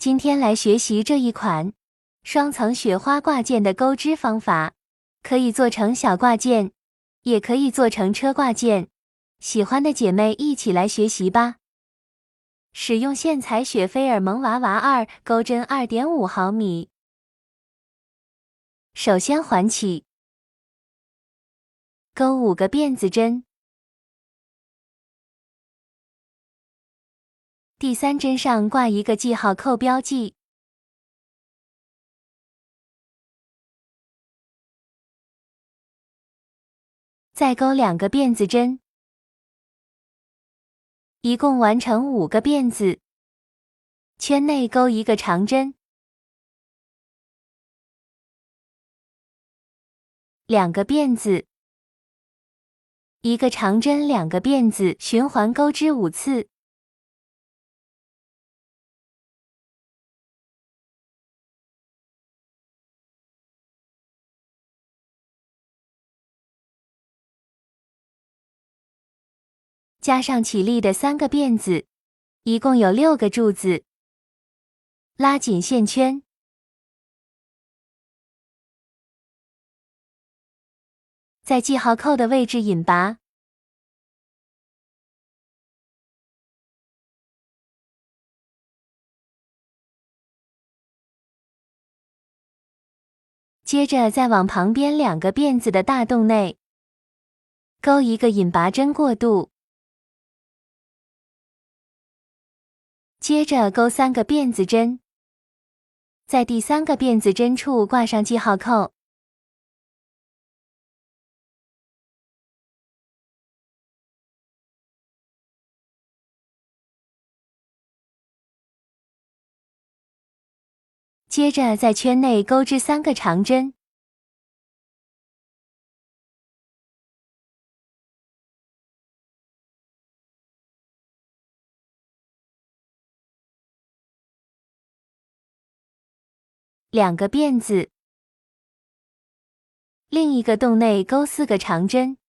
今天来学习这一款双层雪花挂件的钩织方法，可以做成小挂件，也可以做成车挂件。喜欢的姐妹一起来学习吧。使用线材雪菲尔萌娃娃2，钩针 2.5 毫米。首先环起，钩5个辫子针。第3针上挂一个记号扣标记。再钩2个辫子针，一共完成5个辫子。圈内钩一个长针，2个辫子，一个长针，2个辫子，循环钩织5次。加上起立的3个辫子，一共有6个柱子。拉紧线圈，在记号扣的位置引拔，接着再往旁边2个辫子的大洞内钩一个引拔针过渡，接着钩3个辫子针，在第3个辫子针处挂上记号扣。接着在圈内钩织3个长针，2个辫子，另一个洞内钩4个长针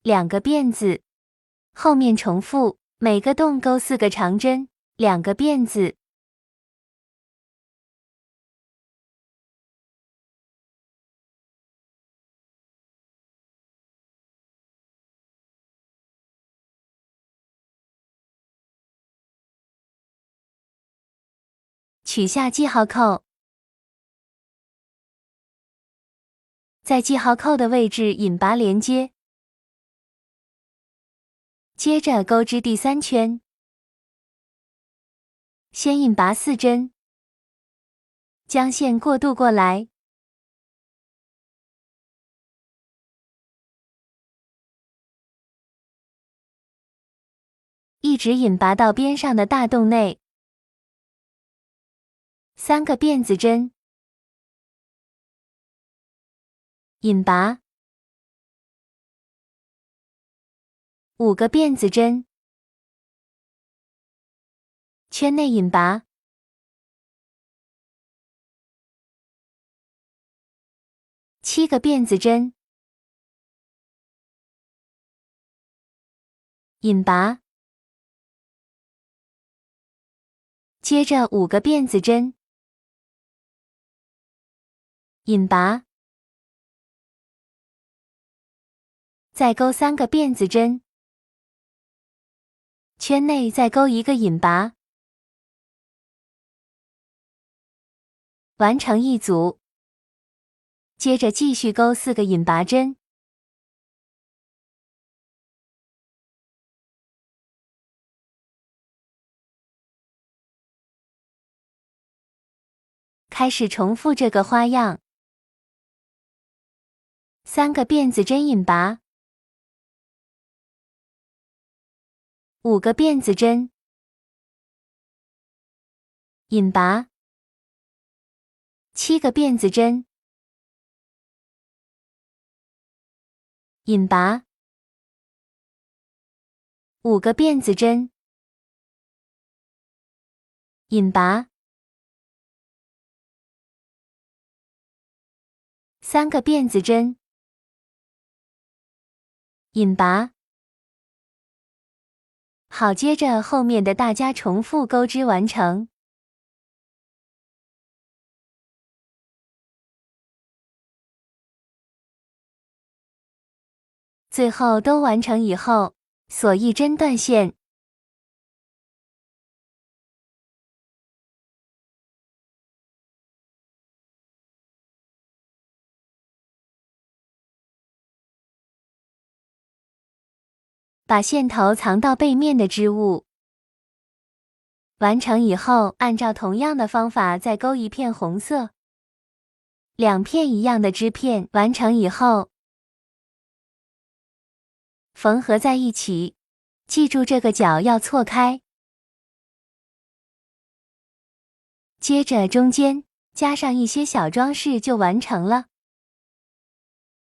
，2个辫子，后面重复，每个洞钩4个长针，2个辫子。取下记号扣，在记号扣的位置引拔连接，接着钩织第3圈，先引拔4针，将线过渡过来，一直引拔到边上的大洞内，3个辫子针，引拔，5个辫子针，圈内引拔，7个辫子针，引拔，接着5个辫子针，引拔，再钩3个辫子针，圈内再钩一个引拔，完成一组。接着继续钩4个引拔针，开始重复这个花样。3个辫子针引拔，5个辫子针，引拔，7个辫子针，引拔，5个辫子针，引拔。3个辫子针，引拔。好，接着后面的大家重复钩织完成。最后都完成以后，锁1针断线。把线头藏到背面的织物。完成以后，按照同样的方法再钩1片红色。2片一样的织片完成以后，缝合在一起。记住这个角要错开。接着中间加上一些小装饰就完成了。